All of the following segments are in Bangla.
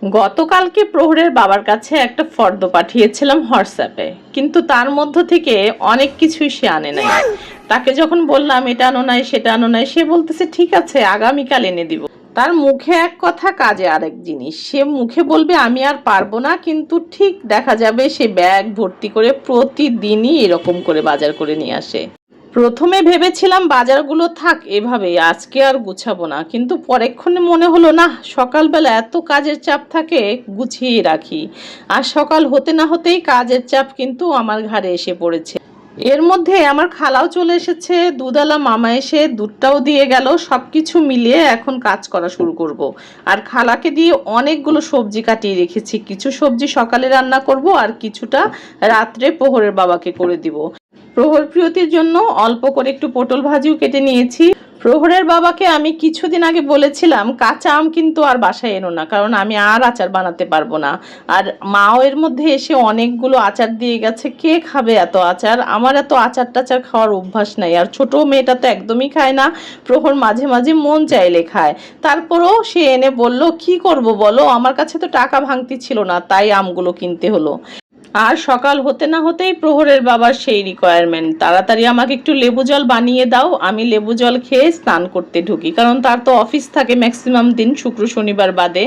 গতকালকে প্রহরের বাবার কাছে একটা ফর্দ পাঠিয়েছিলাম হোয়াটসঅ্যাপে, কিন্তু তার মধ্য থেকে অনেক কিছুই সে আনে নাই। তাকে যখন বললাম এটা আনো নাই সেটা আনো নাই, সে বলতেছে ঠিক আছে আগামীকাল এনে দিব। তার মুখে এক কথা কাজে আরেক জিনিস। সে মুখে বলবে আমি আর পারবো না, কিন্তু ঠিক দেখা যাবে সে ব্যাগ ভর্তি করে প্রতিদিনই এরকম করে বাজার করে নিয়ে আসে। প্রথমে ভেবেছিলাম বাজারগুলো থাক এভাবে, আজকে আর গুছাবো না, কিন্তু পরেক্ষণে মনে হলো না, সকালবেলা এত কাজের চাপ থাকে, গুছিয়ে রাখি। আর সকাল হতে না হতেই কাজের চাপ কিন্তু আমার ঘাড়ে এসে পড়েছে। এর মধ্যে আমার খালাও চলে এসেছে, দুধওয়ালা মামা এসে দুধটাও দিয়ে গেল। সবকিছু মিলিয়ে এখন কাজ করা শুরু করব। আর খালাকে দিয়ে অনেকগুলো সবজি কাটিয়ে রেখেছি, কিছু সবজি সকালে রান্না করব আর কিছুটা রাত্রে প্রহরের বাবাকে করে দিব। প্রহর প্রিয়তির জন্য অল্প করে একটু পটল ভাজিও কেটে নিয়েছি। প্রহরের বাবাকে আমি কিছুদিন আগে বলেছিলাম কাঁচা আম কিন্তু আর বাসায় এনো না, কারণ আমি আর আচার বানাতে পারবো না। আর মাও এর মধ্যে এসে অনেকগুলো আচার দিয়ে গেছে। কে খাবে এত আচার? আমার এত আচার টাচার খাওয়ার অভ্যাস নাই, আর ছোট মেয়েটা তো একদমই খায় না। প্রহর মাঝে মাঝে মন চাইলে খায়, তারপরও সে এনে বলল কি করব বলো, আমার কাছে তো টাকা ভাঙতি ছিল না, তাই আমগুলো কিনতে হলো। আর সকাল হতে না হতেই প্রহরের বাবার সেই রিকোয়ারমেন্ট, তাড়াতাড়ি আমাকে একটু লেবু জল বানিয়ে দাও। আমি লেবু জল খেয়ে স্নান করতে ঢুকি, কারণ তার তো অফিস থাকে ম্যাক্সিমাম দিন, শুক্র শনিবার বাদে।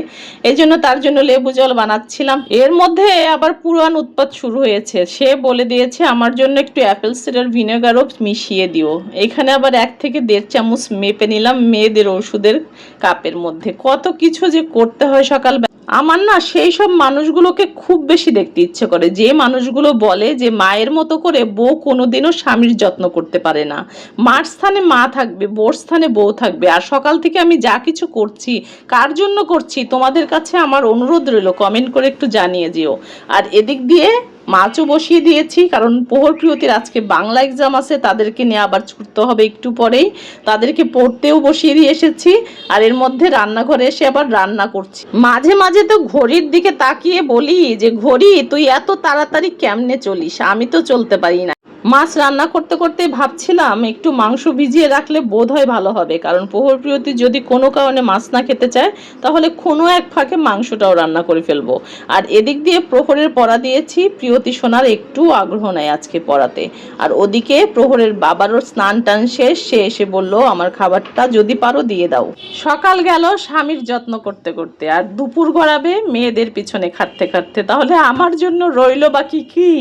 এই জন্য তার জন্য লেবু জল বানাচ্ছিলাম। এর মধ্যে আবার পুরান উৎপাত শুরু হয়েছে। সে বলে দিয়েছে আমার জন্য একটু অ্যাপেল সিডার ভিনেগারও মিশিয়ে দিও। এখানে আবার 1 থেকে 1.5 চামচ মেপে নিলাম মেয়েদের ওষুধের কাপের মধ্যে। কত কিছু যে করতে হয় সকাল। আমার না সেই সব মানুষগুলোকে খুব বেশি দেখতে ইচ্ছে করে, যে মানুষগুলো বলে যে মায়ের মতো করে বউ কোনোদিনও স্বামীর যত্ন করতে পারে না। মার স্থানে মা থাকবে, বউর স্থানে বউ থাকবে। আর সকাল থেকে আমি যা কিছু করছি, কার জন্য করছি, তোমাদের কাছে আমার অনুরোধ রইল কমেন্ট করে একটু জানিয়ে যেও। আর এদিক দিয়ে মাছও বসিয়ে দিয়েছি, কারণ প্রহর প্রিয়তির আজকে বাংলা এক্সাম আছে, তাদেরকে নিয়ে আবার ছুটতে হবে একটু পরেই। তাদেরকে পড়তেও বসিয়ে দিয়ে এসেছি। আর এর মধ্যে রান্নাঘরে এসে আবার রান্না করছি। মাঝে মাঝে তো ঘড়ির দিকে তাকিয়ে বলি যে ঘড়ি তুই এত তাড়াতাড়ি কেমনে চলিস, আমি তো চলতে পারি না। মাছ রান্না করতে করতে ভাবছিলাম একটু মাংস ভিজিয়ে রাখলে বোধহয় ভালো হবে, কারণ প্রহর প্রিয়তি যদি কোনো কারণে মাছ না খেতে চায় তাহলে কোনো এক ফাঁকে মাংসটাও রান্না করে ফেলবো। আর এদিক দিয়ে প্রহরের পড়া দিয়েছি, প্রিয়তি সোনার একটু আগ্রহ নাই আজকে পড়াতে। আর ওদিকে প্রহরের বাবারও স্নান টান শেষ, সে এসে বলল আমার খাবারটা যদি পারো দিয়ে দাও। সকাল গেল স্বামীর যত্ন করতে করতে, আর দুপুর গড়াবে মেয়েদের পিছনে খাটতে খাটতে। তাহলে আমার জন্য রইল বাকি কি?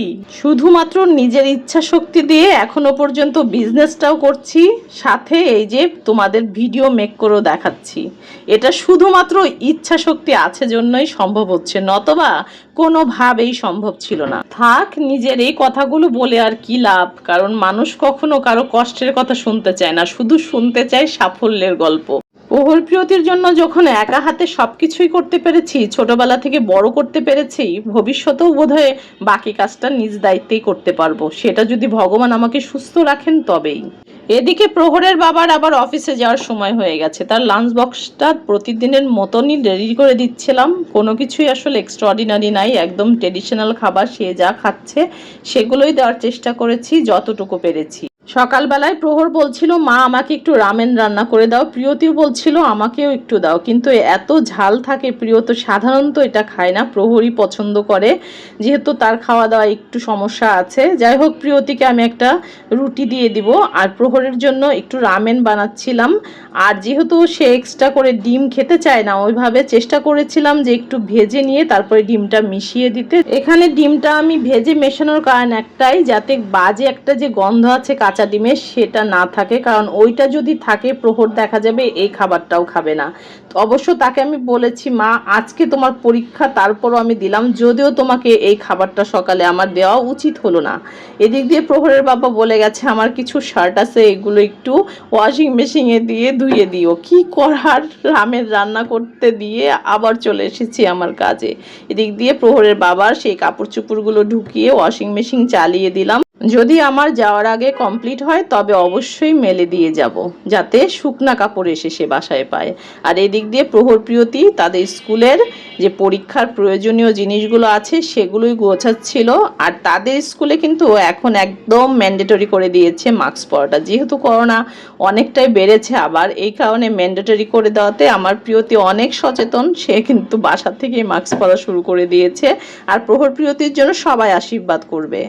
শুধুমাত্র নিজের ইচ্ছা শক্তি দিয়ে এখনো পর্যন্ত বিজনেসটাও করছি, সাথে এই যে তোমাদের ভিডিও মেক করেও দেখাচ্ছি। এটা শুধুমাত্র ইচ্ছা শক্তি আছে জন্যই সম্ভব হচ্ছে, নতবা কোনোভাবেই সম্ভব ছিল না। থাক, নিজের এই কথাগুলো বলে আর কি লাভ, কারণ মানুষ কখনো কারো কষ্টের কথা শুনতে চায় না, শুধু শুনতে চায় সাফল্যের গল্প। প্রহর প্রিয়তির জন্য যখন একা হাতে সবকিছুই করতে পেরেছি, ছোটবেলা থেকে বড় করতে পেরেছি, ভবিষ্যতেও বোধহয় বাকি কাজটা নিজ দায়িত্বেই করতে পারবো, সেটা যদি ভগবান আমাকে সুস্থ রাখেন তবেই। এদিকে প্রহরের বাবার আবার অফিসে যাওয়ার সময় হয়ে গেছে, তার লাঞ্চ বক্সটা প্রতিদিনের মতনই রেডি করে দিচ্ছিলাম। কোনো কিছুই আসলে এক্সট্রাঅর্ডিনারি নাই, একদম ট্রেডিশনাল খাবার, সে যা খাচ্ছে সেগুলোই দেওয়ার চেষ্টা করেছি যতটুকু পেরেছি। সকালবেলায় প্রহর বলছিল মা আমাকে একটু রামেন রান্না করে দাও, প্রিয়তিও বলছিল আমাকেও একটু দাও, কিন্তু এত ঝাল থাকে, প্রিয় তো সাধারণত এটা খায় না, প্রহরই পছন্দ করে, যেহেতু তার খাওয়া দাওয়া একটু সমস্যা আছে। যাই হোক, প্রিয়তিকে আমি একটা রুটি দিয়ে দিব, আর প্রহরের জন্য একটু রামেন বানাচ্ছিলাম। আর যেহেতু সে এক্সট্রা করে ডিম খেতে চায় না, ওইভাবে চেষ্টা করেছিলাম যে একটু ভেজে নিয়ে তারপরে ডিমটা মিশিয়ে দিতে। এখানে ডিমটা আমি ভেজে মেশানোর কারণ একটাই, যাতে বাজে একটা যে গন্ধ আছে কাঁচা ডিমের সেটা না থাকে, কারণ ওইটা যদি থাকে প্রহর দেখা যাবে এই খাবারটাও খাবে না। তো অবশ্য তাকে আমি বলেছি মা আজকে তোমার পরীক্ষা, তারপরও আমি দিলাম, যদিও তোমাকে এই খাবারটা সকালে আমার দেওয়া উচিত হলো না। এদিক দিয়ে প্রহরের বাবা বলে গেছে আমার কিছু শার্ট আছে, এগুলো একটু ওয়াশিং মেশিনে দিয়ে ধুয়ে দিও। কি করার, রামের রান্না করতে দিয়ে আবার চলে এসেছি আমার কাজে। এদিক দিয়ে প্রহরের বাবার সেই কাপড় চোপড়গুলো ঢুকিয়ে ওয়াশিং মেশিন চালিয়ে দিলাম। যদি আমার যাওয়ার আগে কমপ্লিট হয় তবে অবশ্যই মেলে দিয়ে যাব, যাতে শুকনা কাপড় এসে সে বাসায় পায়। আর এদিক দিয়ে প্রহর প্রিয়তি তাদের স্কুলের যে পরীক্ষার প্রয়োজনীয় জিনিসগুলো আছে সেগুলোই গোছাচ্ছিল। আর তাদের স্কুলে কিন্তু এখন একদম ম্যান্ডেটরি করে দিয়েছে মাস্ক পরাটা, যেহেতু করোনা অনেকটাই বেড়েছে আবার, এই কারণে ম্যান্ডেটরি করে দেওয়াতে আমার প্রিয়তি অনেক সচেতন, সে কিন্তু বাসা থেকেই মাস্ক পরা শুরু করে দিয়েছে। আর প্রহর প্রিয়তির জন্য সবাই আশীর্বাদ করবে।